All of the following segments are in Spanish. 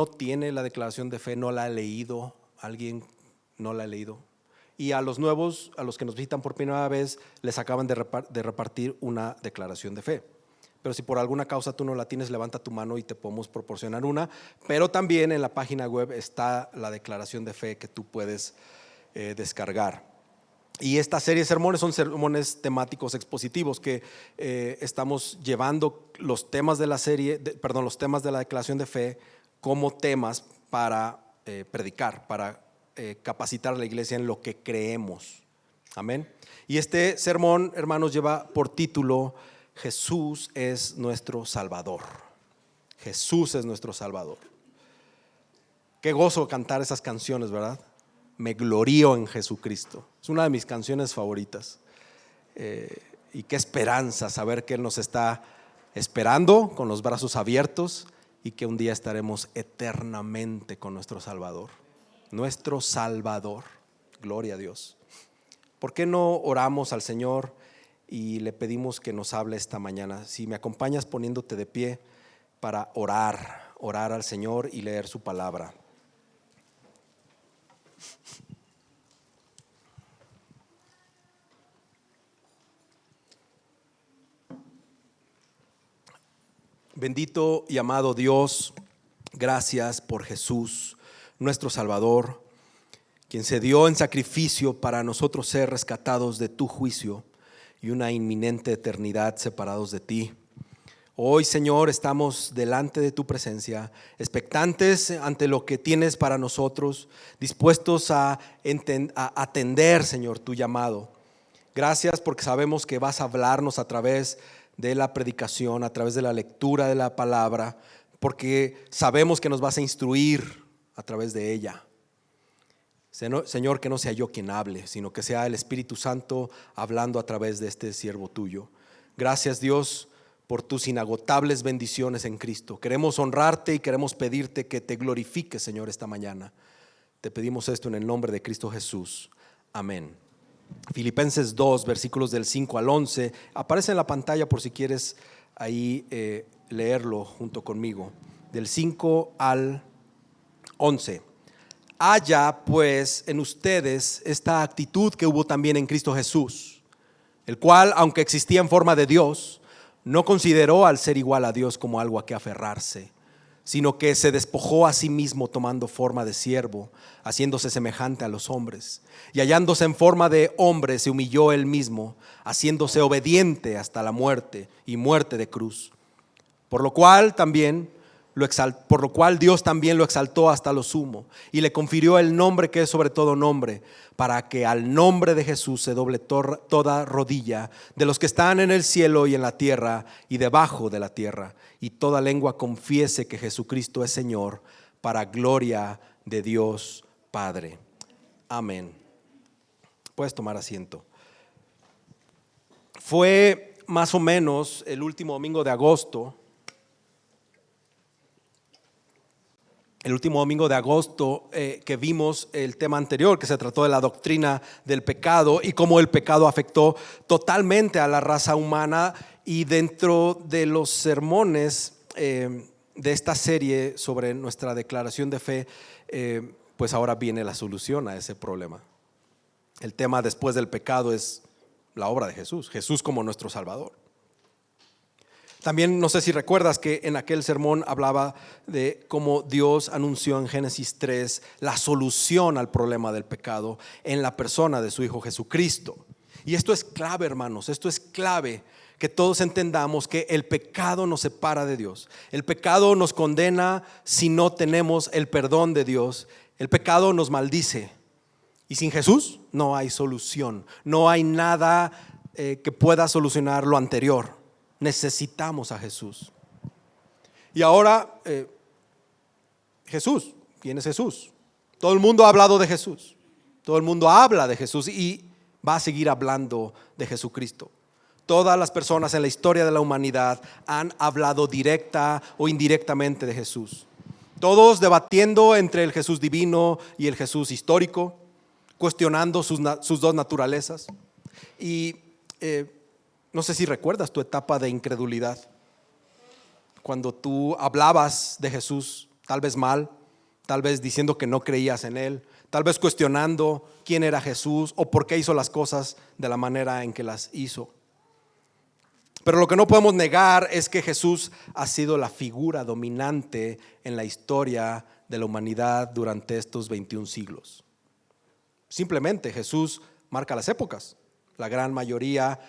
no tiene la declaración de fe, no la ha leído, alguien no la ha leído. Y a los nuevos, a los que nos visitan por primera vez, les acaban de repartir una declaración de fe. Pero si por alguna causa tú no la tienes, levanta tu mano y te podemos proporcionar una. Pero también en la página web está la declaración de fe que tú puedes descargar. Y esta serie de sermones son sermones temáticos expositivos que estamos llevando los temas de la serie, los temas de la declaración de fe como temas para predicar, para capacitar a la iglesia en lo que creemos. Amén. Y este sermón, hermanos, lleva por título: Jesús es nuestro Salvador. Jesús es nuestro Salvador. Qué gozo cantar esas canciones, ¿verdad? Me glorío en Jesucristo. Es una de mis canciones favoritas. Y qué esperanza saber que Él nos está esperando con los brazos abiertos y que un día estaremos eternamente con nuestro Salvador. Nuestro Salvador. Gloria a Dios. ¿Por qué no oramos al Señor y le pedimos que nos hable esta mañana? Si me acompañas poniéndote de pie para orar al Señor y leer su palabra. Bendito y amado Dios, gracias por Jesús, nuestro Salvador, quien se dio en sacrificio para nosotros ser rescatados de tu juicio y una inminente eternidad separados de ti. Hoy, Señor, estamos delante de tu presencia, expectantes ante lo que tienes para nosotros, dispuestos a atender, Señor, tu llamado. Gracias porque sabemos que vas a hablarnos a través de la predicación, a través de la lectura de la palabra, porque sabemos que nos vas a instruir a través de ella. Señor, que no sea yo quien hable, sino que sea el Espíritu Santo hablando a través de este siervo tuyo. Gracias, Dios, por tus inagotables bendiciones en Cristo. Queremos honrarte y queremos pedirte que te glorifiques, Señor, esta mañana. Te pedimos esto en el nombre de Cristo Jesús. Amén. Filipenses 2, versículos del 5 al 11. Aparece en la pantalla por si quieres ahí leerlo junto conmigo. Del 5 al 11. Haya pues en ustedes esta actitud que hubo también en Cristo Jesús, el cual, aunque existía en forma de Dios, no consideró al ser igual a Dios como algo a que aferrarse, sino que se despojó a sí mismo tomando forma de siervo, haciéndose semejante a los hombres. Y hallándose en forma de hombre, se humilló él mismo, haciéndose obediente hasta la muerte y muerte de cruz. Por lo cual Dios también lo exaltó hasta lo sumo y le confirió el nombre que es sobre todo nombre, para que al nombre de Jesús se doble toda rodilla de los que están en el cielo y en la tierra y debajo de la tierra, y toda lengua confiese que Jesucristo es Señor, para gloria de Dios Padre. Amén. Puedes tomar asiento. Fue más o menos el último domingo de agosto. El último domingo de agosto que vimos el tema anterior, que se trató de la doctrina del pecado y cómo el pecado afectó totalmente a la raza humana. Y dentro de los sermones de esta serie sobre nuestra declaración de fe, pues ahora viene la solución a ese problema. El tema después del pecado es la obra de Jesús, Jesús como nuestro Salvador. También no sé si recuerdas que en aquel sermón hablaba de cómo Dios anunció en Génesis 3 la solución al problema del pecado en la persona de su Hijo Jesucristo. Y esto es clave, hermanos, esto es clave, que todos entendamos que el pecado nos separa de Dios. El pecado nos condena si no tenemos el perdón de Dios. El pecado nos maldice. Y sin Jesús no hay solución, no hay nada que pueda solucionar lo anterior. Necesitamos a Jesús. Y ahora Jesús, ¿quién es Jesús? Todo el mundo ha hablado de Jesús, todo el mundo habla de Jesús y va a seguir hablando de Jesucristo. Todas las personas en la historia de la humanidad han hablado directa o indirectamente de Jesús, todos debatiendo entre el Jesús divino y el Jesús histórico, cuestionando sus dos naturalezas. Y no sé si recuerdas tu etapa de incredulidad, cuando tú hablabas de Jesús, tal vez mal, tal vez diciendo que no creías en Él, tal vez cuestionando quién era Jesús o por qué hizo las cosas de la manera en que las hizo. Pero lo que no podemos negar es que Jesús ha sido la figura dominante en la historia de la humanidad durante estos 21 siglos. Simplemente Jesús marca las épocas. La gran mayoría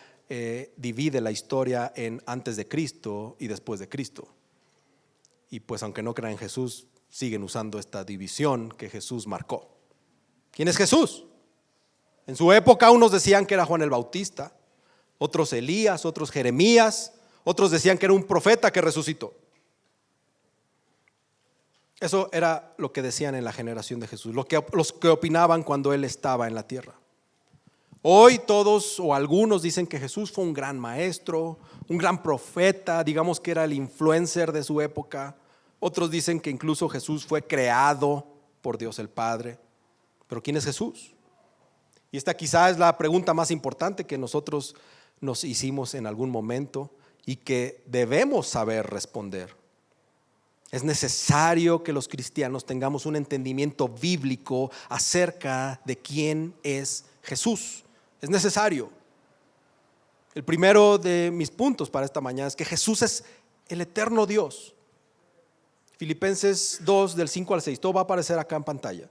divide la historia en antes de Cristo y después de Cristo. Y pues aunque no crean en Jesús, siguen usando esta división que Jesús marcó. ¿Quién es Jesús? En su época unos decían que era Juan el Bautista, otros Elías, otros Jeremías, otros decían que era un profeta que resucitó. Eso era lo que decían en la generación de Jesús, los que opinaban cuando Él estaba en la tierra. Hoy todos o algunos dicen que Jesús fue un gran maestro, un gran profeta, digamos que era el influencer de su época. Otros dicen que incluso Jesús fue creado por Dios el Padre. Pero ¿quién es Jesús? Y esta quizá es la pregunta más importante que nosotros nos hicimos en algún momento y que debemos saber responder. Es necesario que los cristianos tengamos un entendimiento bíblico acerca de quién es Jesús. Es necesario. El primero de mis puntos para esta mañana es que Jesús es el eterno Dios. Filipenses 2 del 5 al 6, todo va a aparecer acá en pantalla.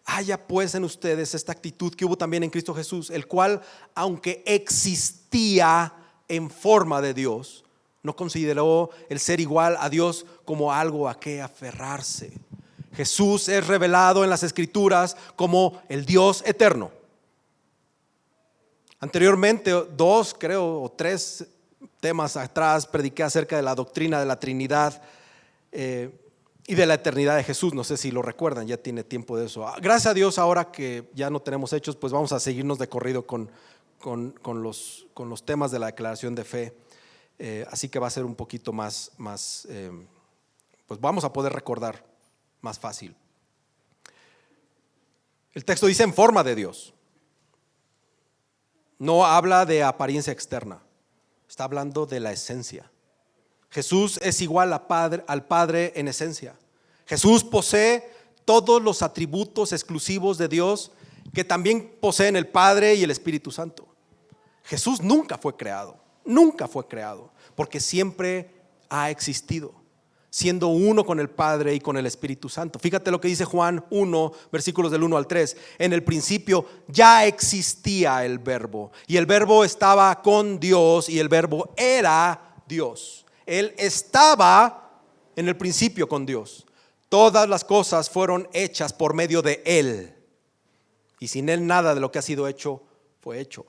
Haya pues en ustedes esta actitud que hubo también en Cristo Jesús, el cual, aunque existía en forma de Dios, no consideró el ser igual a Dios como algo a que aferrarse. Jesús es revelado en las Escrituras como el Dios eterno. Anteriormente, 2 creo o 3 temas atrás prediqué acerca de la doctrina de la Trinidad y de la eternidad de Jesús. No sé si lo recuerdan, ya tiene tiempo de eso. Gracias a Dios, ahora que ya no tenemos hechos, pues vamos a seguirnos de corrido con los temas de la declaración de fe. Así que va a ser un poquito más pues vamos a poder recordar más fácil. El texto dice en forma de Dios. No habla de apariencia externa, está hablando de la esencia. Jesús es igual al Padre en esencia. Jesús posee todos los atributos exclusivos de Dios que también poseen el Padre y el Espíritu Santo. Jesús nunca fue creado, porque siempre ha existido, siendo uno con el Padre y con el Espíritu Santo. Fíjate lo que dice Juan 1, versículos del 1 al 3. En el principio ya existía el Verbo, y el Verbo estaba con Dios, y el Verbo era Dios. Él estaba en el principio con Dios. Todas las cosas fueron hechas por medio de Él, y sin Él nada de lo que ha sido hecho fue hecho.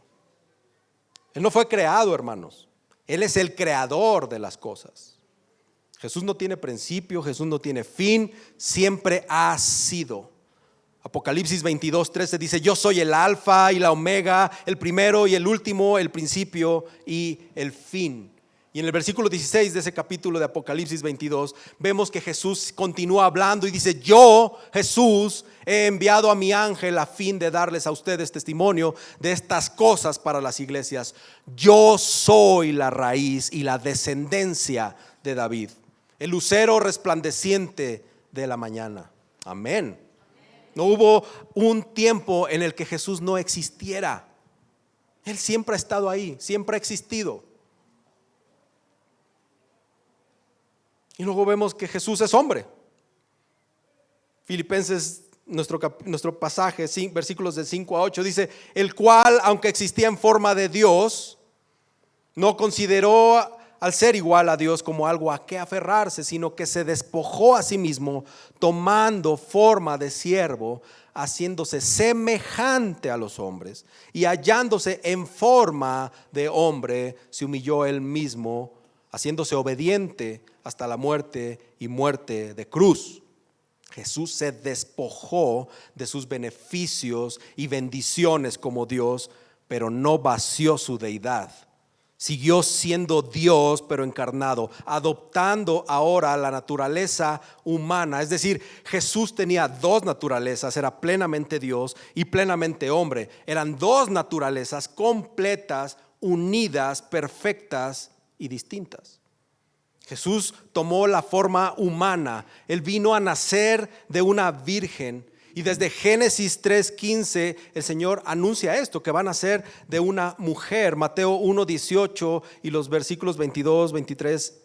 Él no fue creado, hermanos. Él es el creador de las cosas. Jesús no tiene principio, Jesús no tiene fin, siempre ha sido. Apocalipsis 22:13 dice: yo soy el alfa y la omega, el primero y el último, el principio y el fin. Y en el versículo 16 de ese capítulo de Apocalipsis 22 vemos que Jesús continúa hablando y dice: yo, Jesús, he enviado a mi ángel a fin de darles a ustedes testimonio de estas cosas para las iglesias. Yo soy la raíz y la descendencia de David, el lucero resplandeciente de la mañana. Amén. No hubo un tiempo en el que Jesús no existiera. Él siempre ha estado ahí, siempre ha existido. Y luego vemos que Jesús es hombre. Filipenses, nuestro pasaje, versículos de 5 a 8 dice: el cual, aunque existía en forma de Dios, no consideró al ser igual a Dios como algo a que aferrarse, sino que se despojó a sí mismo, tomando forma de siervo, haciéndose semejante a los hombres, y hallándose en forma de hombre, se humilló él mismo, haciéndose obediente hasta la muerte y muerte de cruz. Jesús se despojó de sus beneficios y bendiciones como Dios, pero no vació su deidad. Siguió siendo Dios, pero encarnado, adoptando ahora la naturaleza humana. Es decir, Jesús tenía dos naturalezas, era plenamente Dios y plenamente hombre. Eran dos naturalezas completas, unidas, perfectas y distintas. Jesús tomó la forma humana. Él vino a nacer de una virgen. Y desde Génesis 3:15 el Señor anuncia esto, que va a nacer de una mujer. Mateo 1:18 y los versículos 22, 23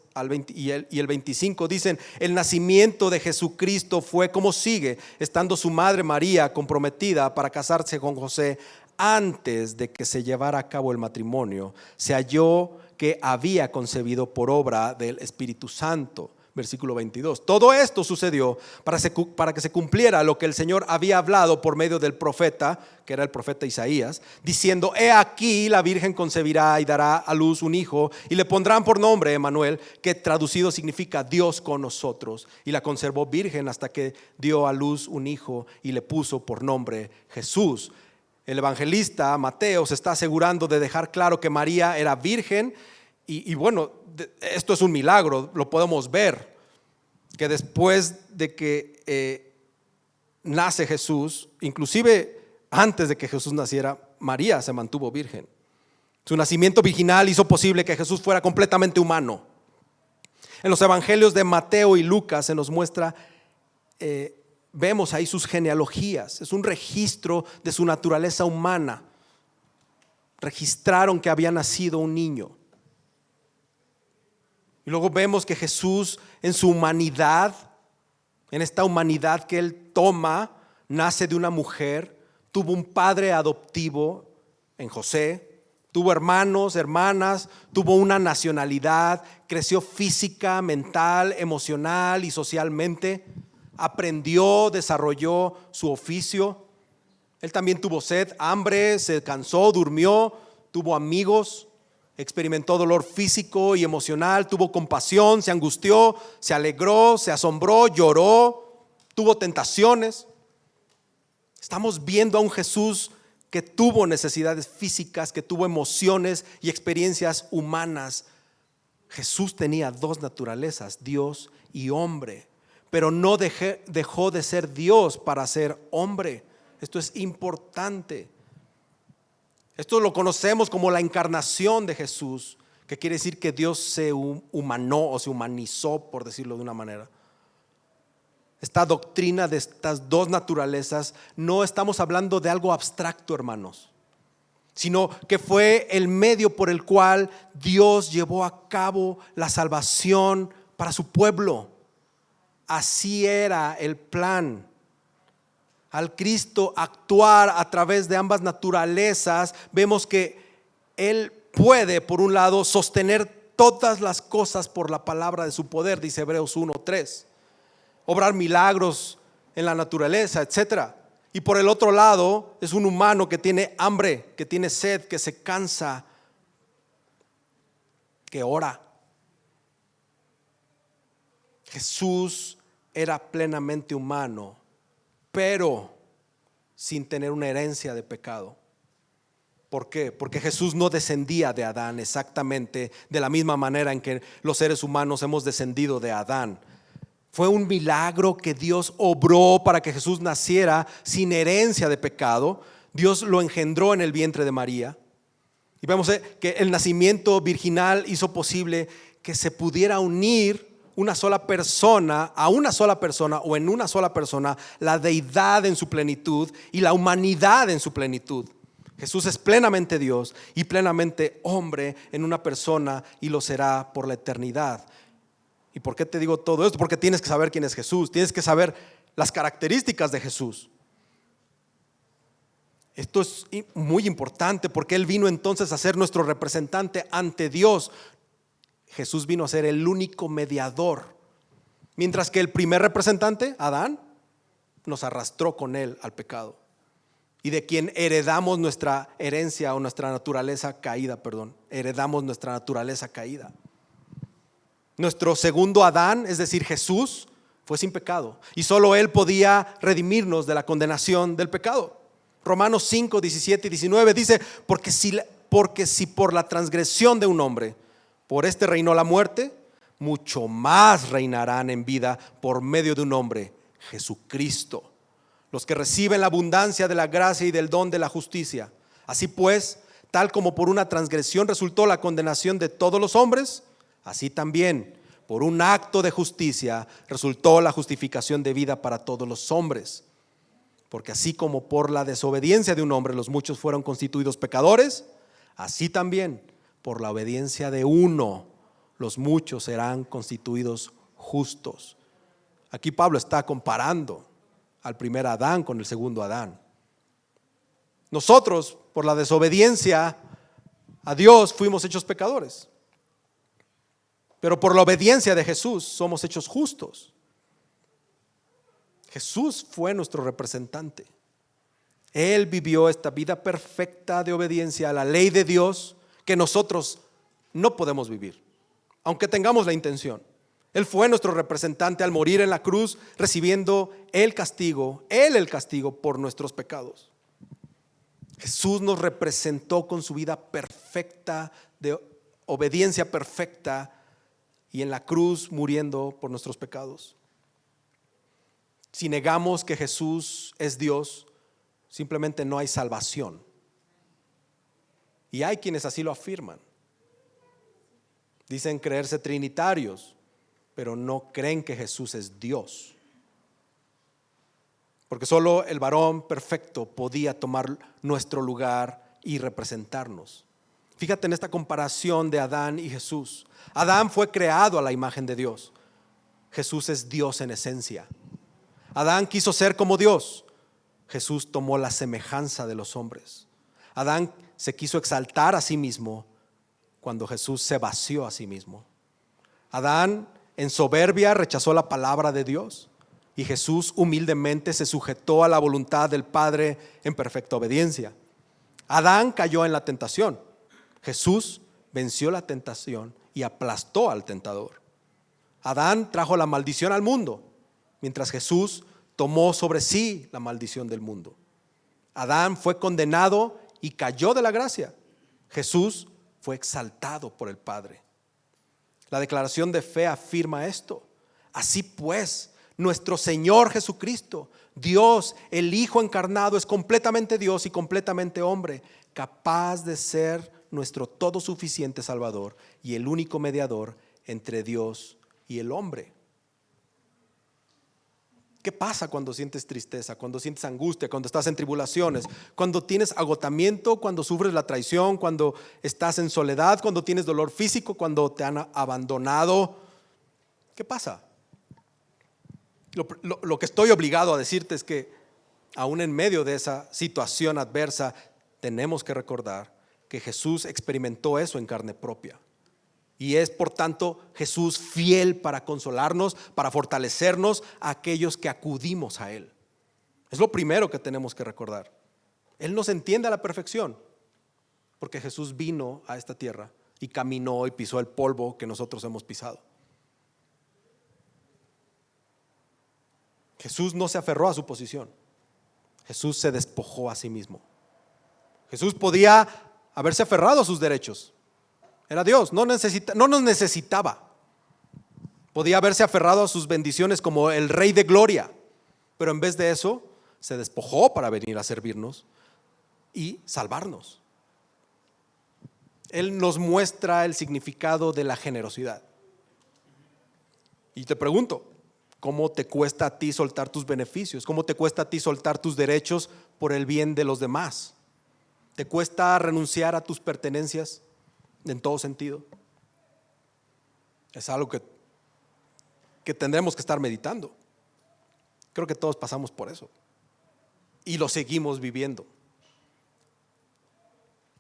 y el 25 dicen: el nacimiento de Jesucristo fue como sigue. Estando su madre María comprometida para casarse con José, antes de que se llevara a cabo el matrimonio, se halló que había concebido por obra del Espíritu Santo. Versículo 22. Todo esto sucedió para que se cumpliera lo que el Señor había hablado por medio del profeta, que era el profeta Isaías, diciendo: he aquí la virgen concebirá y dará a luz un hijo, y le pondrán por nombre Emmanuel, que traducido significa Dios con nosotros. Y la conservó virgen hasta que dio a luz un hijo y le puso por nombre Jesús. El evangelista Mateo se está asegurando de dejar claro que María era virgen. Y bueno, esto es un milagro, lo podemos ver, que después de que nace Jesús, inclusive antes de que Jesús naciera, María se mantuvo virgen. Su nacimiento virginal hizo posible que Jesús fuera completamente humano. En los evangelios de Mateo y Lucas se nos muestra, vemos ahí sus genealogías, es un registro de su naturaleza humana. Registraron que había nacido un niño. Y luego vemos que Jesús en su humanidad, en esta humanidad que Él toma, nace de una mujer, tuvo un padre adoptivo en José, tuvo hermanos, hermanas, tuvo una nacionalidad, creció física, mental, emocional y socialmente, aprendió, desarrolló su oficio. Él también tuvo sed, hambre, se cansó, durmió, tuvo amigos. Experimentó dolor físico y emocional, tuvo compasión, se angustió, se alegró, se asombró, lloró, tuvo tentaciones. Estamos viendo a un Jesús que tuvo necesidades físicas, que tuvo emociones y experiencias humanas. Jesús tenía dos naturalezas, Dios y hombre, pero no dejó de ser Dios para ser hombre. Esto es importante. Esto lo conocemos como la encarnación de Jesús, que quiere decir que Dios se humanó o se humanizó, por decirlo de una manera. Esta doctrina de estas dos naturalezas, no estamos hablando de algo abstracto, hermanos, sino que fue el medio por el cual Dios llevó a cabo la salvación para su pueblo. Así era el plan. Al Cristo actuar a través de ambas naturalezas, vemos que Él puede, por un lado, sostener todas las cosas por la palabra de su poder, dice Hebreos 1:3, obrar milagros en la naturaleza, etc. Y por el otro lado, es un humano que tiene hambre, que tiene sed, que se cansa, que ora. Jesús era plenamente humano, pero sin tener una herencia de pecado. ¿Por qué? Porque Jesús no descendía de Adán exactamente de la misma manera en que los seres humanos hemos descendido de Adán. Fue un milagro que Dios obró para que Jesús naciera sin herencia de pecado. Dios lo engendró en el vientre de María. Y vemos que el nacimiento virginal hizo posible que se pudiera unir una sola persona, a una sola persona o en una sola persona, la deidad en su plenitud y la humanidad en su plenitud. Jesús es plenamente Dios y plenamente hombre en una persona, y lo será por la eternidad. ¿Y por qué te digo todo esto? Porque tienes que saber quién es Jesús, tienes que saber las características de Jesús. Esto es muy importante porque Él vino entonces a ser nuestro representante ante Dios. Jesús vino a ser el único mediador, mientras que el primer representante, Adán, nos arrastró con él al pecado, y de quien heredamos nuestra herencia o nuestra naturaleza caída, heredamos nuestra naturaleza caída. Nuestro segundo Adán, es decir, Jesús, fue sin pecado, y solo Él podía redimirnos de la condenación del pecado. Romanos 5, 17 y 19 dice: porque si por la transgresión de un hombre, por este reinó la muerte, mucho más reinarán en vida por medio de un hombre, Jesucristo, los que reciben la abundancia de la gracia y del don de la justicia. Así pues, tal como por una transgresión resultó la condenación de todos los hombres, así también por un acto de justicia resultó la justificación de vida para todos los hombres. Porque así como por la desobediencia de un hombre los muchos fueron constituidos pecadores, así también por la obediencia de uno los muchos serán constituidos justos. Aquí Pablo está comparando al primer Adán con el segundo Adán. Nosotros, por la desobediencia a Dios, fuimos hechos pecadores. Pero por la obediencia de Jesús somos hechos justos. Jesús fue nuestro representante. Él vivió esta vida perfecta de obediencia a la ley de Dios que nosotros no podemos vivir, aunque tengamos la intención. Él fue nuestro representante al morir en la cruz, recibiendo el castigo por nuestros pecados. Jesús nos representó con su vida perfecta, de obediencia perfecta, y en la cruz muriendo por nuestros pecados. Si negamos que Jesús es Dios, simplemente no hay salvación. Y hay quienes así lo afirman. Dicen creerse trinitarios, pero no creen que Jesús es Dios. Porque solo el varón perfecto podía tomar nuestro lugar y representarnos. Fíjate en esta comparación de Adán y Jesús. Adán fue creado a la imagen de Dios. Jesús es Dios en esencia. Adán quiso ser como Dios. Jesús tomó la semejanza de los hombres. Adán se quiso exaltar a sí mismo cuando Jesús se vació a sí mismo. Adán en soberbia rechazó la palabra de Dios y Jesús humildemente se sujetó a la voluntad del Padre en perfecta obediencia. Adán cayó en la tentación. Jesús venció la tentación y aplastó al tentador. Adán trajo la maldición al mundo, mientras Jesús tomó sobre sí la maldición del mundo. Adán fue condenado y cayó de la gracia. Jesús fue exaltado por el Padre. La declaración de fe afirma esto. Así pues, nuestro Señor Jesucristo, Dios, el Hijo encarnado, es completamente Dios y completamente hombre, capaz de ser nuestro todo suficiente Salvador y el único mediador entre Dios y el hombre. ¿Qué pasa cuando sientes tristeza, cuando sientes angustia, cuando estás en tribulaciones, cuando tienes agotamiento, cuando sufres la traición, cuando estás en soledad, cuando tienes dolor físico, cuando te han abandonado? ¿Qué pasa? Lo que estoy obligado a decirte es que aún en medio de esa situación adversa tenemos que recordar que Jesús experimentó eso en carne propia. Y es por tanto Jesús fiel para consolarnos, para fortalecernos a aquellos que acudimos a Él. Es lo primero que tenemos que recordar. Él nos entiende a la perfección, porque Jesús vino a esta tierra y caminó y pisó el polvo que nosotros hemos pisado. Jesús no se aferró a su posición. Jesús se despojó a sí mismo. Jesús podía haberse aferrado a sus derechos. Era Dios, no nos necesitaba. Podía haberse aferrado a sus bendiciones como el Rey de Gloria, pero en vez de eso se despojó para venir a servirnos y salvarnos. Él nos muestra el significado de la generosidad. Y te pregunto, ¿cómo te cuesta a ti soltar tus beneficios? ¿Cómo te cuesta a ti soltar tus derechos por el bien de los demás? ¿Te cuesta renunciar a tus pertenencias en todo sentido? Es algo que tendremos que estar meditando. Creo que todos pasamos por eso y lo seguimos viviendo.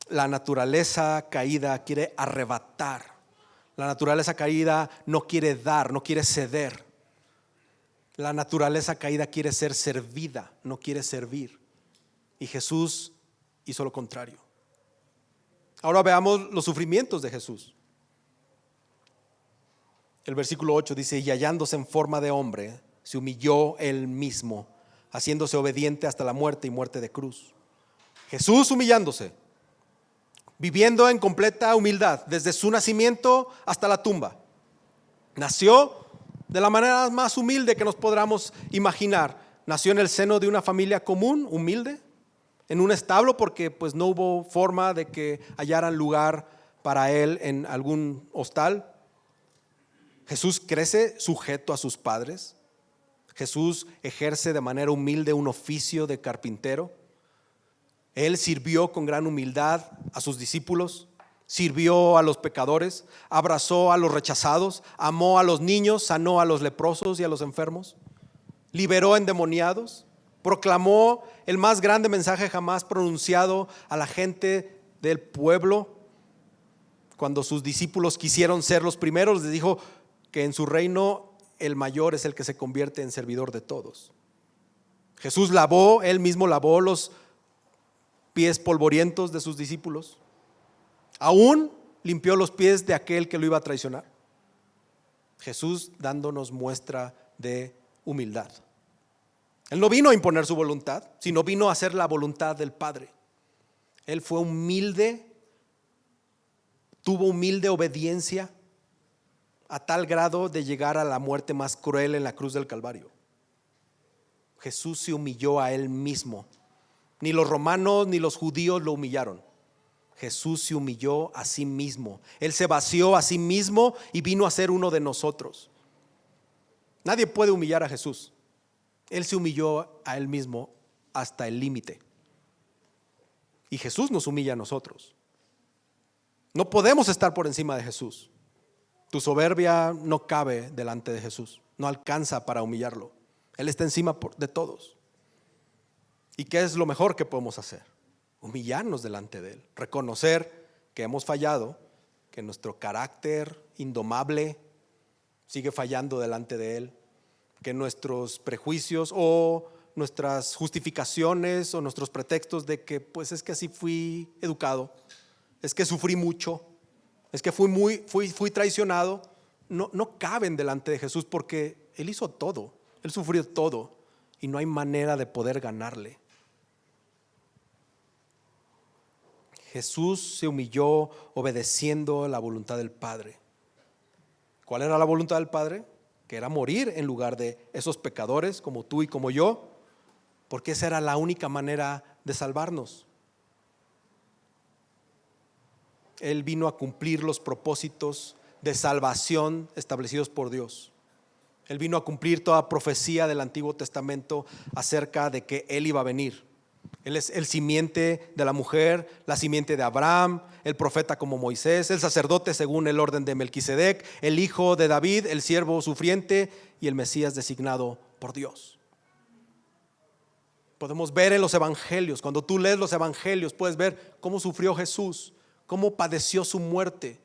La naturaleza caída quiere arrebatar. La naturaleza caída no quiere dar, no quiere ceder. La naturaleza caída quiere ser servida, no quiere servir. Y Jesús hizo lo contrario. Ahora veamos los sufrimientos de Jesús. El versículo 8 dice: y hallándose en forma de hombre, se humilló él mismo, haciéndose obediente hasta la muerte y muerte de cruz. Jesús humillándose, viviendo en completa humildad, desde su nacimiento hasta la tumba. Nació de la manera más humilde que nos podamos imaginar. Nació en el seno de una familia común, humilde, en un establo, porque pues no hubo forma de que hallaran lugar para él en algún hostal. Jesús crece sujeto a sus padres. Jesús ejerce de manera humilde un oficio de carpintero. Él sirvió con gran humildad a sus discípulos, sirvió a los pecadores, abrazó a los rechazados, amó a los niños, sanó a los leprosos y a los enfermos, liberó endemoniados, proclamó el más grande mensaje jamás pronunciado a la gente del pueblo. Cuando sus discípulos quisieron ser los primeros, les dijo que en su reino el mayor es el que se convierte en servidor de todos. Jesús él mismo lavó los pies polvorientos de sus discípulos. Aún limpió los pies de aquel que lo iba a traicionar. Jesús dándonos muestra de humildad. Él no vino a imponer su voluntad, sino vino a hacer la voluntad del Padre. Él fue humilde, tuvo humilde obediencia a tal grado de llegar a la muerte más cruel en la cruz del Calvario. Jesús se humilló a él mismo. Ni los romanos ni los judíos lo humillaron. Jesús se humilló a sí mismo. Él se vació a sí mismo y vino a ser uno de nosotros. Nadie puede humillar a Jesús. Él se humilló a él mismo hasta el límite. Y Jesús nos humilla a nosotros. No podemos estar por encima de Jesús. Tu soberbia no cabe delante de Jesús. No alcanza para humillarlo. Él está encima de todos. ¿Y qué es lo mejor que podemos hacer? Humillarnos delante de Él, reconocer que hemos fallado, que nuestro carácter indomable sigue fallando delante de Él, que nuestros prejuicios o nuestras justificaciones o nuestros pretextos de que pues es que así fui educado, es que sufrí mucho, es que fui traicionado, no caben delante de Jesús, porque Él hizo todo, Él sufrió todo y no hay manera de poder ganarle. Jesús se humilló obedeciendo la voluntad del Padre. ¿Cuál era la voluntad del Padre? Que era morir en lugar de esos pecadores como tú y como yo, porque esa era la única manera de salvarnos. Él vino a cumplir los propósitos de salvación establecidos por Dios. Él vino a cumplir toda profecía del Antiguo Testamento acerca de que Él iba a venir. Él es el simiente de la mujer, la simiente de Abraham, el profeta como Moisés, el sacerdote según el orden de Melquisedec, el hijo de David, el siervo sufriente y el Mesías designado por Dios. Podemos ver en los evangelios, cuando tú lees los evangelios, puedes ver cómo sufrió Jesús, cómo padeció su muerte.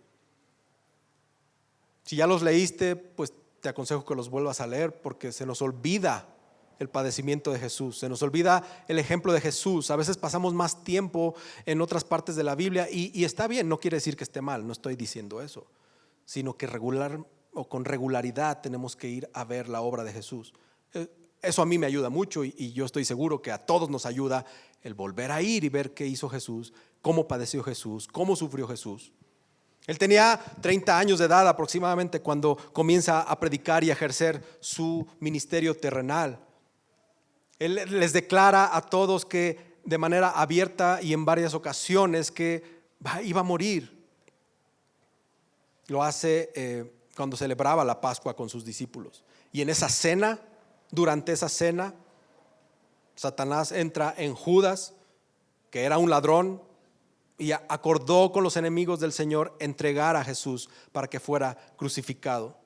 Si ya los leíste, pues te aconsejo que los vuelvas a leer, porque se nos olvida el padecimiento de Jesús, se nos olvida el ejemplo de Jesús. A veces pasamos más tiempo en otras partes de la Biblia y está bien, no quiere decir que esté mal, no estoy diciendo eso, sino que con regularidad tenemos que ir a ver la obra de Jesús. Eso a mí me ayuda mucho y yo estoy seguro que a todos nos ayuda el volver a ir y ver qué hizo Jesús, cómo padeció Jesús, cómo sufrió Jesús. Él tenía 30 años de edad aproximadamente cuando comienza a predicar y a ejercer su ministerio terrenal. Él les declara a todos que de manera abierta y en varias ocasiones que iba a morir. Lo hace cuando celebraba la Pascua con sus discípulos. Y en esa cena, durante esa cena, Satanás entra en Judas, que era un ladrón, y acordó con los enemigos del Señor entregar a Jesús para que fuera crucificado.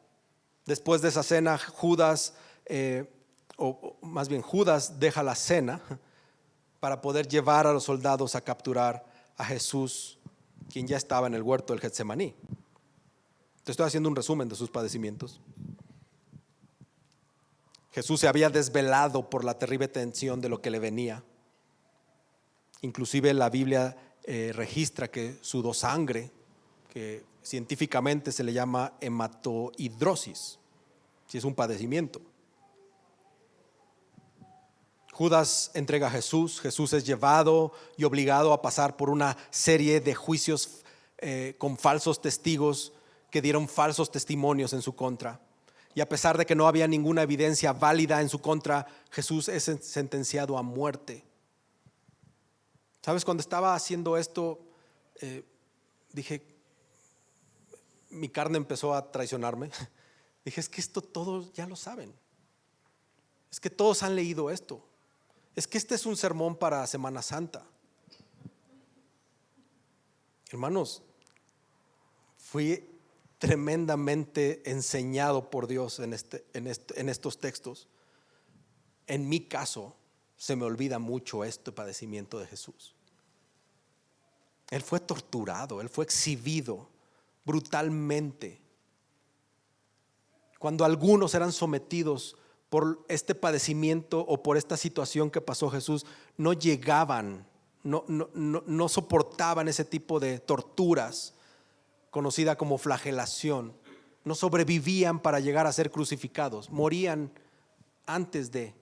Después de esa cena, Judas deja la cena para poder llevar a los soldados a capturar a Jesús, quien ya estaba en el huerto del Getsemaní. Te estoy haciendo un resumen de sus padecimientos. Jesús se había desvelado por la terrible tensión de lo que le venía. Inclusive la Biblia registra que sudó sangre, que científicamente se le llama hematohidrosis, si es un padecimiento. Judas entrega a Jesús, Jesús es llevado y obligado a pasar por una serie de juicios con falsos testigos que dieron falsos testimonios en su contra. Y a pesar de que no había ninguna evidencia válida en su contra, Jesús es sentenciado a muerte. ¿Sabes? Cuando estaba haciendo esto, dije, mi carne empezó a traicionarme. Dije, es que esto todos ya lo saben. Es que todos han leído esto. Es que este es un sermón para Semana Santa. Hermanos, fui tremendamente enseñado por Dios en estos textos. En mi caso, se me olvida mucho este padecimiento de Jesús. Él fue torturado, Él fue exhibido brutalmente. Cuando algunos eran sometidos por este padecimiento o por esta situación que pasó Jesús, no llegaban, no soportaban ese tipo de torturas, conocida como flagelación. No sobrevivían para llegar a ser crucificados, morían antes de.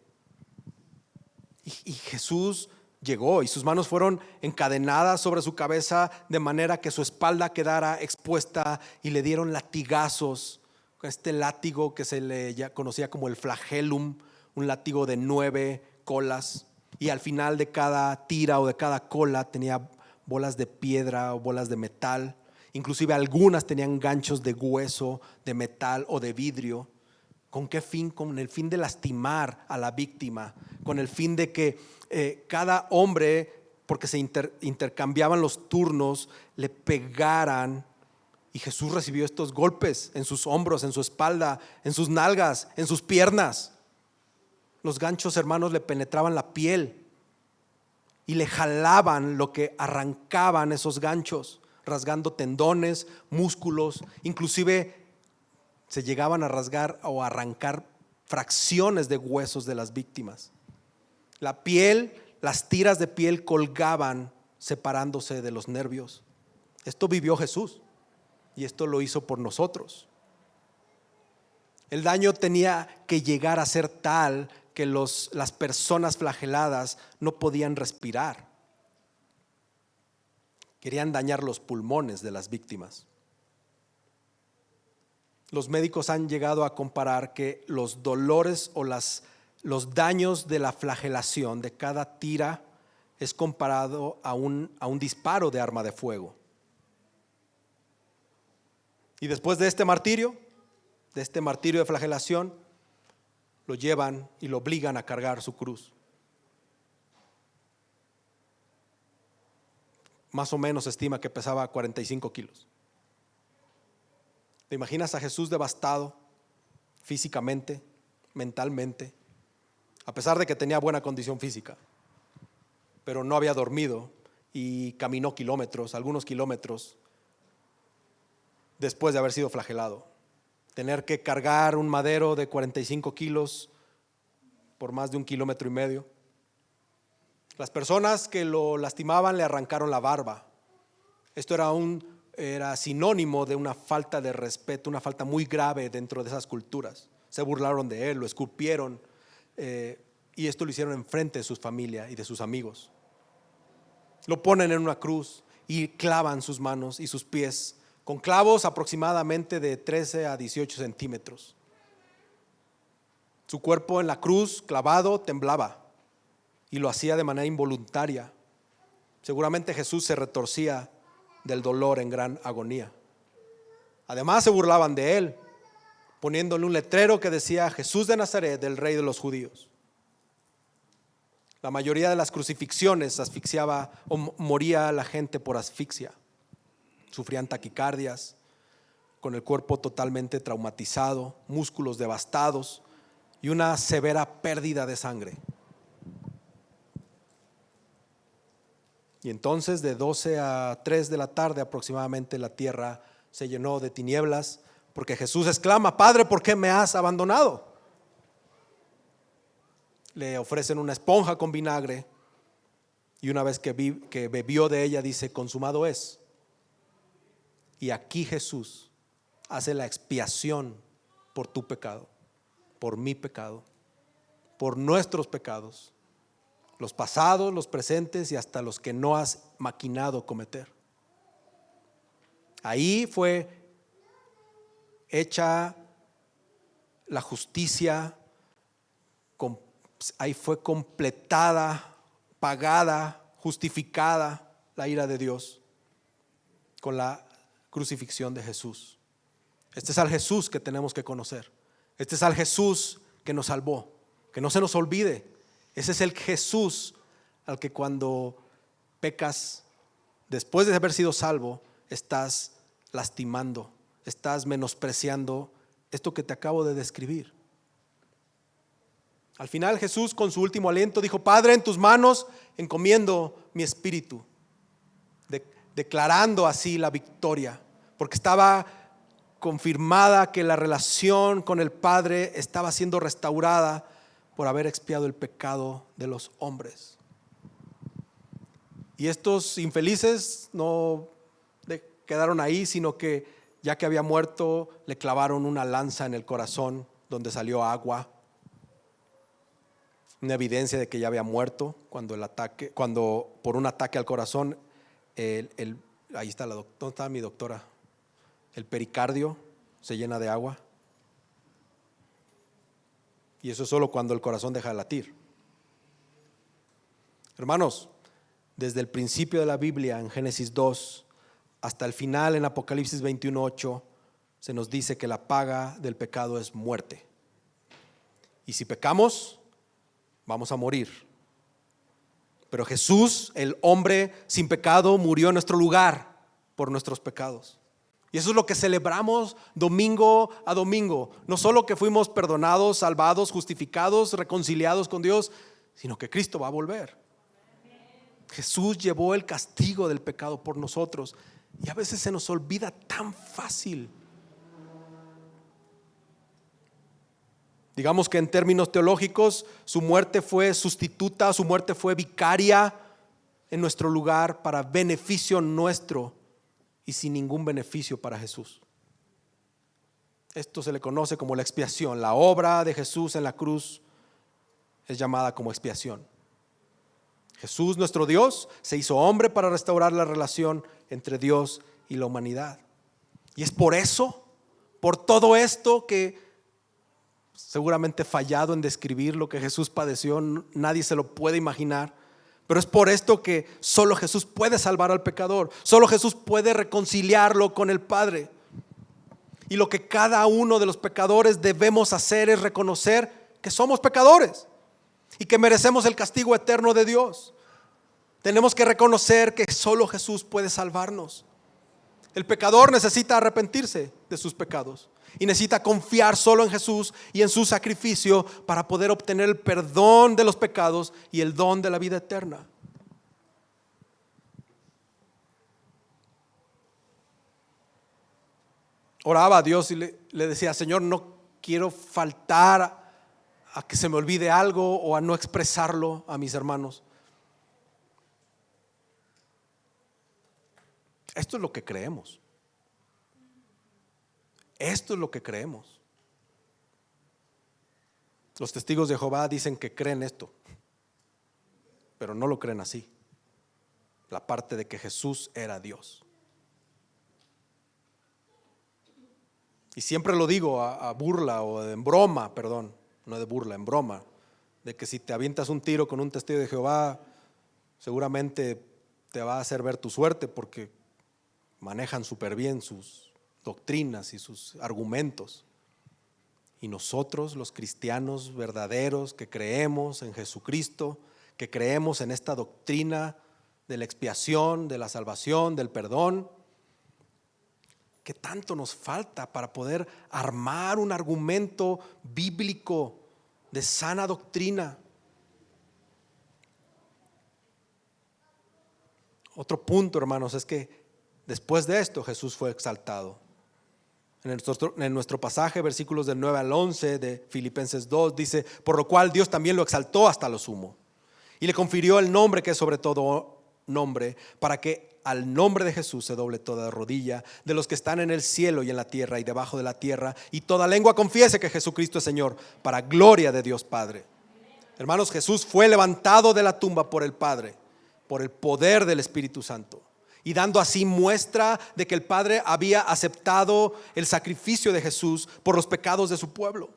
Y Jesús llegó y sus manos fueron encadenadas sobre su cabeza de manera que su espalda quedara expuesta, y le dieron latigazos. Este látigo que se le ya conocía como el flagellum, un látigo de 9 colas, y al final de cada tira o de cada cola tenía bolas de piedra o bolas de metal. Inclusive algunas tenían ganchos de hueso, de metal o de vidrio. ¿Con qué fin? Con el fin de lastimar a la víctima, con el fin de que cada hombre, porque se intercambiaban los turnos, le pegaran. Y Jesús recibió estos golpes en sus hombros, en su espalda, en sus nalgas, en sus piernas. Los ganchos, hermanos, le penetraban la piel y le jalaban lo que arrancaban esos ganchos, rasgando tendones, músculos. Inclusive se llegaban a rasgar o a arrancar fracciones de huesos de las víctimas. La piel, las tiras de piel colgaban separándose de los nervios. Esto vivió Jesús. Y esto lo hizo por nosotros. El daño tenía que llegar a ser tal que las personas flageladas no podían respirar. Querían dañar los pulmones de las víctimas. Los médicos han llegado a comparar que los dolores o los daños de la flagelación de cada tira es comparado a un disparo de arma de fuego. Y después de este martirio de flagelación, lo llevan y lo obligan a cargar su cruz. Más o menos se estima que pesaba 45 kilos. ¿Te imaginas a Jesús devastado físicamente, mentalmente, a pesar de que tenía buena condición física, pero no había dormido y caminó algunos kilómetros, después de haber sido flagelado? Tener que cargar un madero de 45 kilos por más de 1,5 kilómetros. Las personas que lo lastimaban le arrancaron la barba. Esto era sinónimo de una falta de respeto, una falta muy grave dentro de esas culturas. Se burlaron de él, lo escupieron, y esto lo hicieron enfrente de su familia y de sus amigos. Lo ponen en una cruz y clavan sus manos y sus pies con clavos aproximadamente de 13 a 18 centímetros. Su cuerpo en la cruz clavado temblaba y lo hacía de manera involuntaria. Seguramente Jesús se retorcía del dolor en gran agonía. Además se burlaban de él, poniéndole un letrero que decía: Jesús de Nazaret, el rey de los judíos. La mayoría de las crucifixiones asfixiaba o moría la gente por asfixia. Sufrían taquicardias, con el cuerpo totalmente traumatizado, músculos devastados y una severa pérdida de sangre. Y entonces de 12 a 3 de la tarde aproximadamente la tierra se llenó de tinieblas, porque Jesús exclama: Padre, ¿por qué me has abandonado? Le ofrecen una esponja con vinagre y una vez que bebió de ella dice: consumado es. Y aquí Jesús hace la expiación por tu pecado, por mi pecado, por nuestros pecados, los pasados, los presentes y hasta los que no has maquinado cometer. Ahí fue hecha la justicia, ahí fue completada, pagada, justificada la ira de Dios con la crucifixión de Jesús. Este es el Jesús que tenemos que conocer. Este es al Jesús que nos salvó. Que no se nos olvide. Ese es el Jesús al que cuando pecas, después de haber sido salvo, estás lastimando, estás menospreciando esto que te acabo de describir. Al final Jesús, con su último aliento, dijo: Padre, en tus manos encomiendo mi espíritu, declarando así la victoria, porque estaba confirmada que la relación con el Padre estaba siendo restaurada por haber expiado el pecado de los hombres. Y estos infelices no quedaron ahí, sino que ya que había muerto, le clavaron una lanza en el corazón donde salió agua, una evidencia de que ya había muerto cuando por un ataque al corazón, ahí está ¿dónde está mi doctora? El pericardio se llena de agua, y eso es solo cuando el corazón deja de latir. Hermanos, desde el principio de la Biblia, en Génesis 2, hasta el final en Apocalipsis 21:8, se nos dice que la paga del pecado es muerte. Y si pecamos, vamos a morir. Pero Jesús, el hombre sin pecado, murió en nuestro lugar por nuestros pecados. Y eso es lo que celebramos domingo a domingo. No solo que fuimos perdonados, salvados, justificados, reconciliados con Dios, sino que Cristo va a volver. Jesús llevó el castigo del pecado por nosotros, y a veces se nos olvida tan fácil. Digamos que en términos teológicos, su muerte fue sustituta, su muerte fue vicaria en nuestro lugar para beneficio nuestro y sin ningún beneficio para Jesús. Esto se le conoce como la expiación. La obra de Jesús en la cruz es llamada como expiación. Jesús, nuestro Dios, se hizo hombre para restaurar la relación entre Dios y la humanidad. Y es por eso, por todo esto, que seguramente he fallado en describir lo que Jesús padeció, nadie se lo puede imaginar, pero es por esto que solo Jesús puede salvar al pecador, solo Jesús puede reconciliarlo con el Padre. Y lo que cada uno de los pecadores debemos hacer es reconocer que somos pecadores y que merecemos el castigo eterno de Dios. Tenemos que reconocer que solo Jesús puede salvarnos. El pecador necesita arrepentirse de sus pecados y necesita confiar solo en Jesús y en su sacrificio para poder obtener el perdón de los pecados y el don de la vida eterna. Oraba a Dios y le decía: Señor, no quiero faltar a que se me olvide algo o a no expresarlo a mis hermanos. Esto es lo que creemos. Esto es lo que creemos. Los testigos de Jehová dicen que creen esto, pero no lo creen así. La parte de que Jesús era Dios. Y siempre lo digo a burla o en broma, perdón, no de burla, en broma, de que si te avientas un tiro con un testigo de Jehová, seguramente te va a hacer ver tu suerte, porque manejan súper bien sus doctrinas y sus argumentos. Y nosotros, los cristianos verdaderos que creemos en Jesucristo, que creemos en esta doctrina de la expiación, de la salvación, del perdón, ¿qué tanto nos falta para poder armar un argumento bíblico de sana doctrina? Otro punto, hermanos, es que después de esto Jesús fue exaltado. En nuestro pasaje, versículos del 9 al 11 de Filipenses 2, dice: por lo cual Dios también lo exaltó hasta lo sumo y le confirió el nombre que es sobre todo nombre, para que al nombre de Jesús se doble toda rodilla de los que están en el cielo y en la tierra y debajo de la tierra, y toda lengua confiese que Jesucristo es Señor, para gloria de Dios Padre. Hermanos, Jesús fue levantado de la tumba por el Padre, por el poder del Espíritu Santo, y dando así muestra de que el Padre había aceptado el sacrificio de Jesús por los pecados de su pueblo.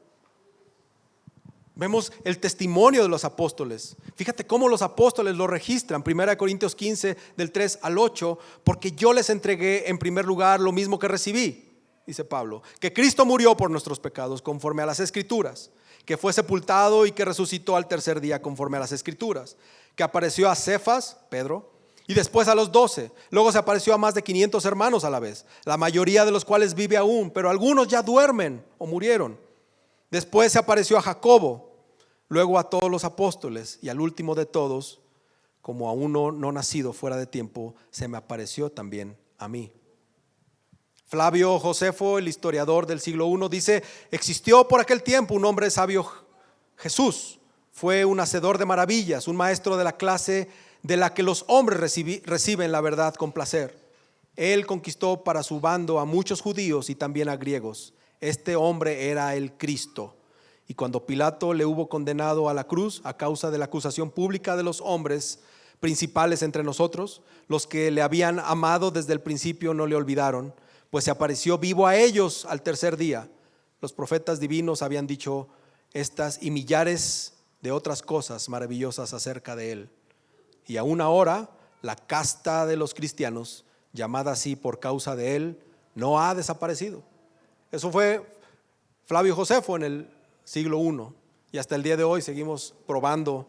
Vemos el testimonio de los apóstoles. Fíjate cómo los apóstoles lo registran. 1 Corintios 15 del 3 al 8, porque yo les entregué en primer lugar lo mismo que recibí. dice Pablo, que Cristo murió por nuestros pecados conforme a las Escrituras, que fue sepultado y que resucitó al tercer día conforme a las Escrituras, que apareció a Cefas, Pedro, y después a los 12. Luego se apareció a más de 500 hermanos a la vez, la mayoría de los cuales vive aún, pero algunos ya duermen o murieron. Después se apareció a Jacobo, luego a todos los apóstoles, y al último de todos, como a uno no nacido fuera de tiempo, se me apareció también a mí. Flavio Josefo, el historiador del siglo I, dice: existió por aquel tiempo un hombre sabio, Jesús. Fue un hacedor de maravillas, un maestro de la clase de la que los hombres reciben la verdad con placer. Él conquistó para su bando a muchos judíos y también a griegos. Este hombre era el Cristo. Y cuando Pilato le hubo condenado a la cruz a causa de la acusación pública de los hombres principales entre nosotros, los que le habían amado desde el principio no le olvidaron, pues se apareció vivo a ellos al tercer día. Los profetas divinos habían dicho estas y millares de otras cosas maravillosas acerca de él. Y aún ahora la casta de los cristianos, llamada así por causa de él, no ha desaparecido. Eso fue Flavio Josefo en el siglo I, y hasta el día de hoy seguimos probando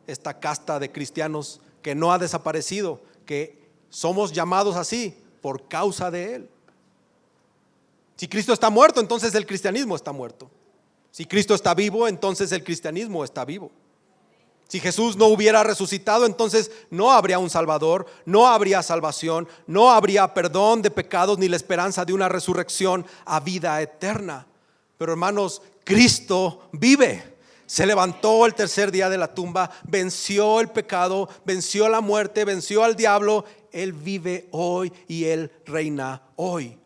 esta casta de cristianos que no ha desaparecido, que somos llamados así por causa de él. Si Cristo está muerto, entonces el cristianismo está muerto. Si Cristo está vivo, entonces el cristianismo está vivo. Si Jesús no hubiera resucitado, entonces no habría un Salvador, no habría salvación, no habría perdón de pecados ni la esperanza de una resurrección a vida eterna. Pero hermanos, Cristo vive. Se levantó el tercer día de la tumba, venció el pecado, venció la muerte, venció al diablo. Él vive hoy y Él reina hoy.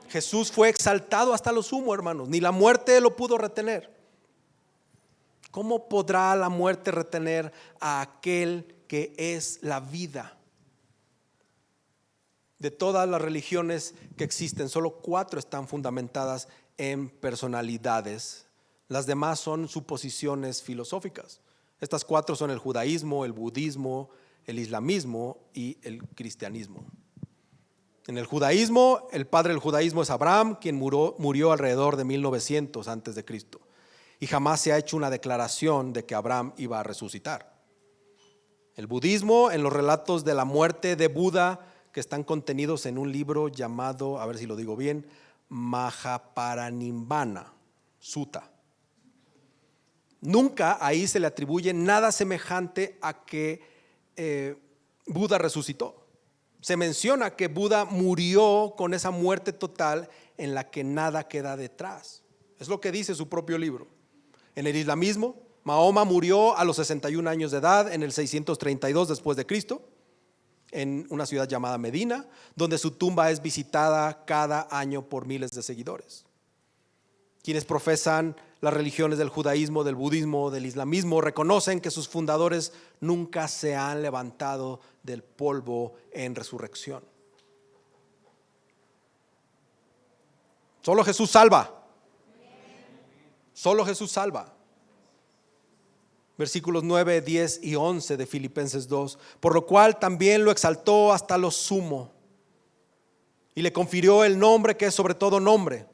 Jesús fue exaltado hasta lo sumo, hermanos. Ni la muerte lo pudo retener. ¿Cómo podrá la muerte retener a aquel que es la vida? De todas las religiones que existen, solo 4 están fundamentadas en personalidades. Las demás son suposiciones filosóficas. Estas 4 son el judaísmo, el budismo, el islamismo y el cristianismo. En el judaísmo, el padre del judaísmo es Abraham, quien murió alrededor de 1900 antes de Cristo. Y jamás se ha hecho una declaración de que Abraham iba a resucitar. El budismo, en los relatos de la muerte de Buda, que están contenidos en un libro llamado, a ver si lo digo bien, Mahaparinibbana Sutta. Nunca ahí se le atribuye nada semejante a que Buda resucitó. Se menciona que Buda murió con esa muerte total en la que nada queda detrás. Es lo que dice su propio libro. En el islamismo, Mahoma murió a los 61 años de edad en el 632 después de Cristo, en una ciudad llamada Medina, donde su tumba es visitada cada año por miles de seguidores. Quienes profesan las religiones del judaísmo, del budismo, del islamismo, reconocen que sus fundadores nunca se han levantado del polvo en resurrección. Solo Jesús salva. Solo Jesús salva. Versículos 9, 10 y 11 de Filipenses 2. Por lo cual también lo exaltó hasta lo sumo y le confirió el nombre que es sobre todo nombre,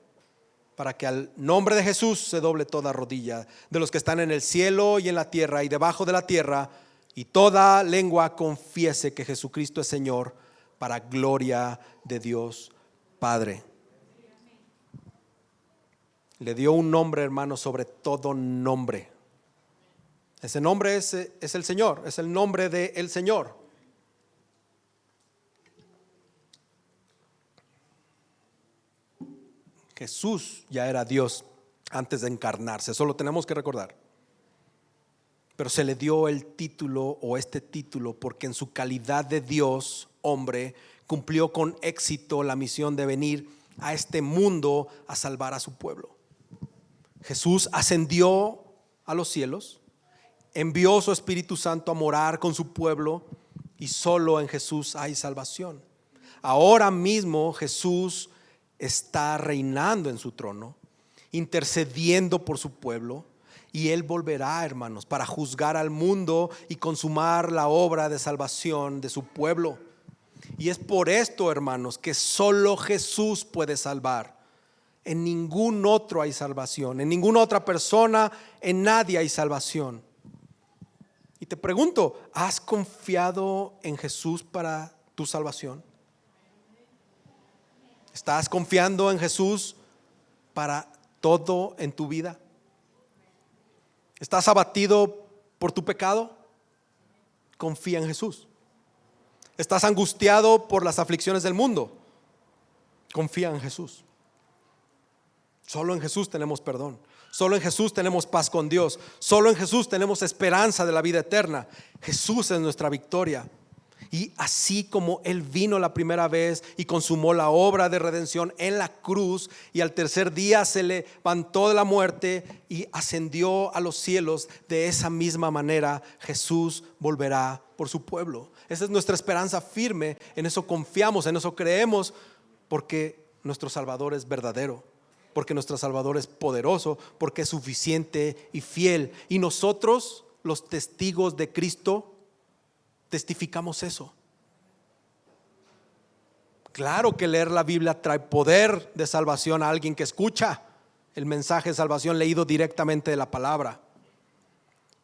para que al nombre de Jesús se doble toda rodilla de los que están en el cielo y en la tierra y debajo de la tierra, y toda lengua confiese que Jesucristo es Señor, para gloria de Dios Padre. Le dio un nombre, hermano, sobre todo nombre. Ese nombre es el Señor, es el nombre del Señor. Jesús ya era Dios antes de encarnarse, eso lo tenemos que recordar. Pero se le dio el título o este título porque en su calidad de Dios, hombre, cumplió con éxito la misión de venir a este mundo a salvar a su pueblo. Jesús ascendió a los cielos, envió su Espíritu Santo a morar con su pueblo y solo en Jesús hay salvación. Ahora mismo Jesús está reinando en su trono, intercediendo por su pueblo, y Él volverá, hermanos, para juzgar al mundo y consumar la obra de salvación de su pueblo. Y es por esto, hermanos, que solo Jesús puede salvar. En ningún otro hay salvación, en ninguna otra persona, en nadie hay salvación. Y te pregunto, ¿has confiado en Jesús para tu salvación? ¿Estás confiando en Jesús para todo en tu vida? ¿Estás abatido por tu pecado? Confía en Jesús. ¿Estás angustiado por las aflicciones del mundo? Confía en Jesús. Solo en Jesús tenemos perdón. Solo en Jesús tenemos paz con Dios. Solo en Jesús tenemos esperanza de la vida eterna. Jesús es nuestra victoria. Y así como Él vino la primera vez y consumó la obra de redención en la cruz, y al tercer día se levantó de la muerte y ascendió a los cielos, de esa misma manera Jesús volverá por su pueblo. Esa es nuestra esperanza firme. En eso confiamos, en eso creemos, porque nuestro Salvador es verdadero, porque nuestro Salvador es poderoso, porque es suficiente y fiel. Y nosotros, los testigos de Cristo, testificamos eso. Claro que leer la Biblia trae poder de salvación a alguien que escucha el mensaje de salvación leído directamente de la palabra.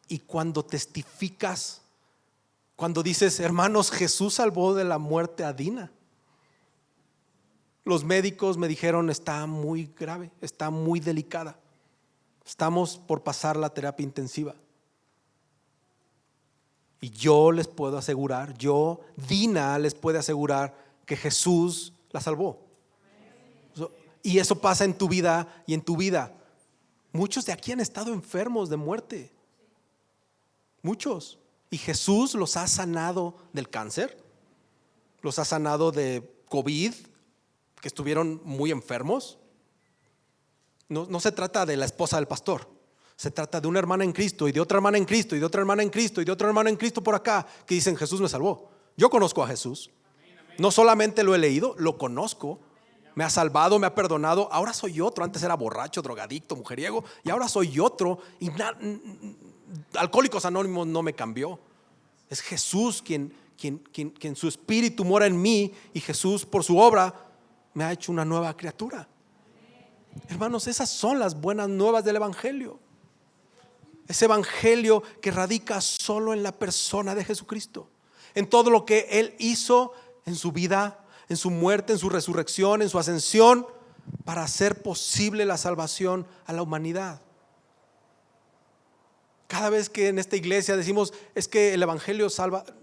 Y cuando testificas, cuando dices, hermanos, Jesús salvó de la muerte a Dina. Los médicos me dijeron, está muy grave, está muy delicada. Estamos por pasar la terapia intensiva. Y yo les puedo asegurar, Dina les puede asegurar que Jesús la salvó. Y eso pasa en tu vida y en tu vida. Muchos de aquí han estado enfermos de muerte. Muchos. Y Jesús los ha sanado del cáncer. Los ha sanado de COVID, que estuvieron muy enfermos. No se trata de la esposa del pastor. Se trata de una hermana en Cristo y de otra hermana en Cristo y de otra hermana en Cristo y de otra hermana en Cristo por acá, que dicen, Jesús me salvó. Yo conozco a Jesús. No solamente lo he leído, lo conozco. Me ha salvado, me ha perdonado. Ahora soy otro. Antes era borracho, drogadicto, mujeriego, y ahora soy otro. Y Alcohólicos Anónimos no me cambió. Es Jesús quien su espíritu mora en mí, y Jesús por su obra me ha hecho una nueva criatura. Hermanos, esas son las buenas nuevas del Evangelio. Ese Evangelio que radica solo en la persona de Jesucristo, en todo lo que Él hizo en su vida, en su muerte, en su resurrección, en su ascensión, para hacer posible la salvación a la humanidad. Cada vez que en esta iglesia decimos, es que el Evangelio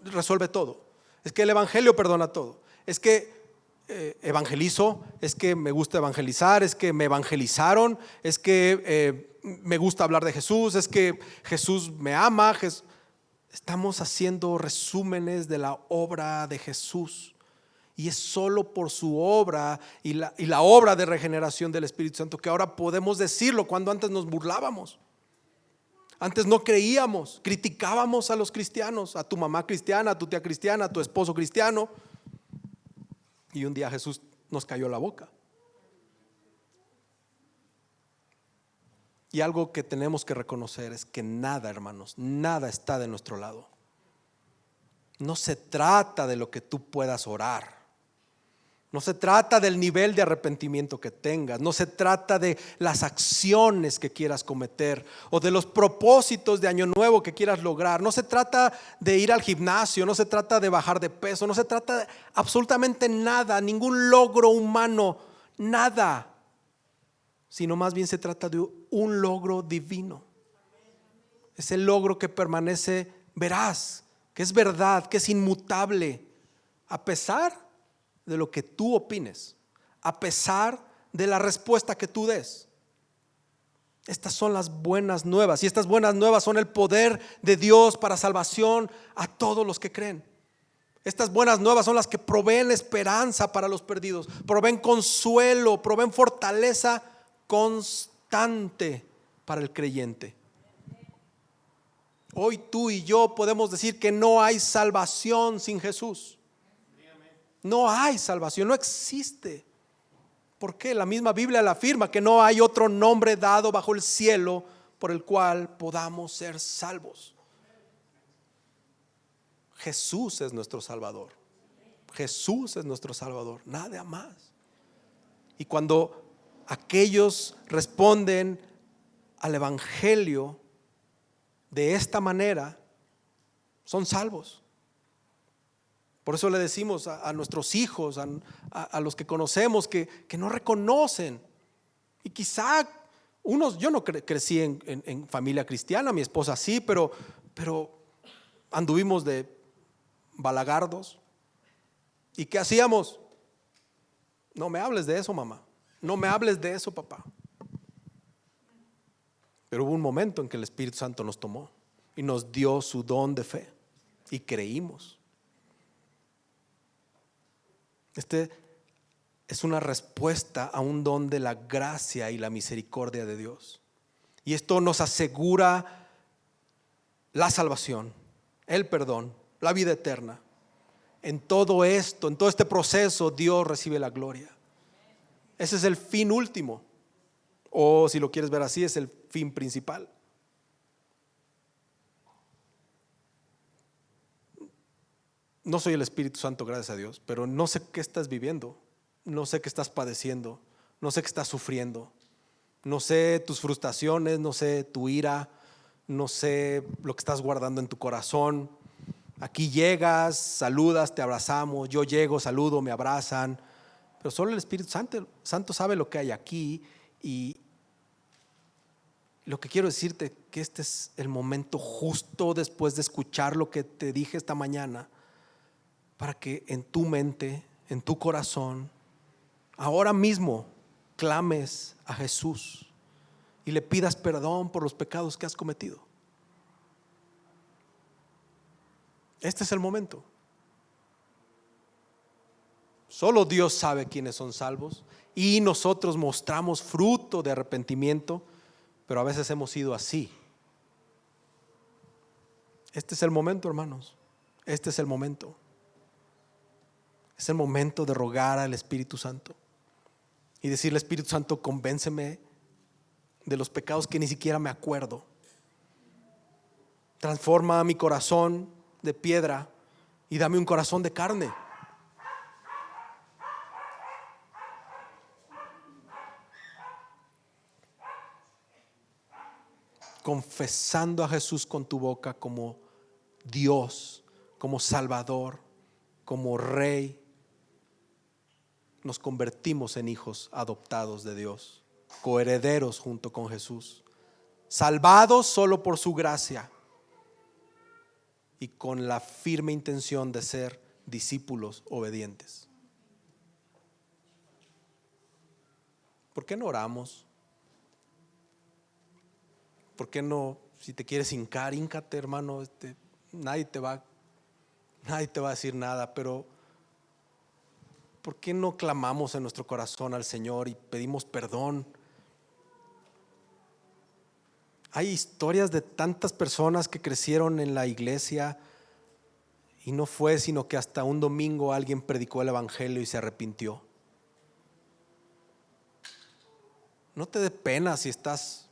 resuelve todo, es que el Evangelio perdona todo, es que evangelizo, es que me gusta evangelizar, es que me evangelizaron, es que me gusta hablar de Jesús, es que Jesús me ama. Estamos haciendo resúmenes de la obra de Jesús, y es solo por su obra y la obra de regeneración del Espíritu Santo que ahora podemos decirlo, cuando antes nos burlábamos. Antes no creíamos, criticábamos a los cristianos, a tu mamá cristiana, a tu tía cristiana, a tu esposo cristiano. Y un día Jesús nos cayó la boca. Y algo que tenemos que reconocer es que nada, hermanos, nada está de nuestro lado. No se trata de lo que tú puedas orar. No se trata del nivel de arrepentimiento que tengas. No se trata de las acciones que quieras cometer o de los propósitos de año nuevo que quieras lograr. No se trata de ir al gimnasio. No se trata de bajar de peso. No se trata de absolutamente nada, ningún logro humano, nada. Sino más bien se trata de un logro divino. Es el logro que permanece veraz, que es verdad, que es inmutable, a pesar de lo que tú opines, a pesar de la respuesta que tú des. Estas son las buenas nuevas, y estas buenas nuevas son el poder de Dios para salvación a todos los que creen. Estas buenas nuevas son las que proveen esperanza para los perdidos, proveen consuelo, proveen fortaleza constante para el creyente. Hoy tú y yo podemos decir que no hay salvación sin Jesús. No hay salvación, no existe. ¿Por qué? La misma Biblia la afirma, que no hay otro nombre dado bajo el cielo por el cual podamos ser salvos. Jesús es nuestro Salvador. Jesús es nuestro Salvador, nada más. Y cuando aquellos responden al Evangelio de esta manera, son salvos. Por eso le decimos a nuestros hijos, a los que conocemos que no reconocen. Y quizá unos, yo no crecí en familia cristiana, mi esposa sí, pero anduvimos de balagardos. ¿Y qué hacíamos? No me hables de eso, mamá. No me hables de eso, papá. Pero hubo un momento en que el Espíritu Santo nos tomó y nos dio su don de fe y creímos. Este es una respuesta a un don de la gracia y la misericordia de Dios. Y esto nos asegura la salvación, el perdón, la vida eterna. En todo esto, en todo este proceso, Dios recibe la gloria. Ese es el fin último. O si lo quieres ver así, es el fin principal. No soy el Espíritu Santo, gracias a Dios, pero no sé qué estás viviendo, no sé qué estás padeciendo, no sé qué estás sufriendo, no sé tus frustraciones, no sé tu ira, no sé lo que estás guardando en tu corazón. Aquí llegas, saludas, te abrazamos, yo llego, saludo, me abrazan, pero solo el Espíritu Santo sabe lo que hay aquí. Y lo que quiero decirte que este es el momento justo después de escuchar lo que te dije esta mañana, para que en tu mente, en tu corazón, ahora mismo clames a Jesús y le pidas perdón por los pecados que has cometido. Este es el momento. Solo Dios sabe quiénes son salvos y nosotros mostramos fruto de arrepentimiento, pero a veces hemos sido así. Este es el momento, hermanos. Este es el momento. Es el momento de rogar al Espíritu Santo y decirle: Espíritu Santo, convénceme de los pecados que ni siquiera me acuerdo. Transforma mi corazón de piedra y dame un corazón de carne. Confesando a Jesús con tu boca como Dios, como Salvador, como Rey, nos convertimos en hijos adoptados de Dios, coherederos junto con Jesús, salvados solo por su gracia y con la firme intención de ser discípulos obedientes. ¿Por qué no oramos? ¿Por qué no, si te quieres hincar, híncate, hermano? Nadie te va a decir nada, pero ¿por qué no clamamos en nuestro corazón al Señor y pedimos perdón? Hay historias de tantas personas que crecieron en la iglesia y no fue sino que hasta un domingo alguien predicó el evangelio y se arrepintió. No te dé pena si estás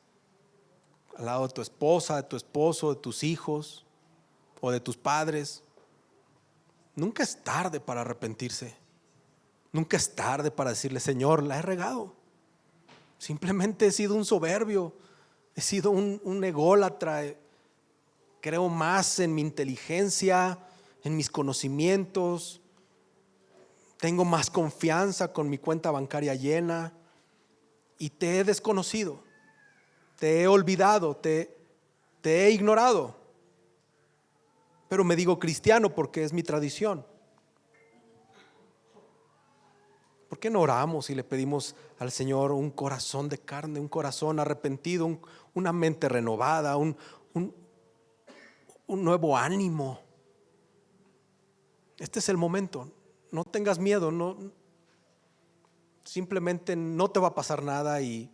al lado de tu esposa, de tu esposo, de tus hijos o de tus padres. Nunca es tarde para arrepentirse. Nunca es tarde para decirle: Señor, la he regado. Simplemente he sido un soberbio, he sido un ególatra. Creo más en mi inteligencia, en mis conocimientos. Tengo más confianza con mi cuenta bancaria llena y te he desconocido, te he olvidado, te he ignorado. Pero me digo cristiano porque es mi tradición. ¿Por qué no oramos y le pedimos al Señor un corazón de carne, un corazón arrepentido, una mente renovada, un nuevo ánimo? Este es el momento. No tengas miedo, simplemente no te va a pasar nada y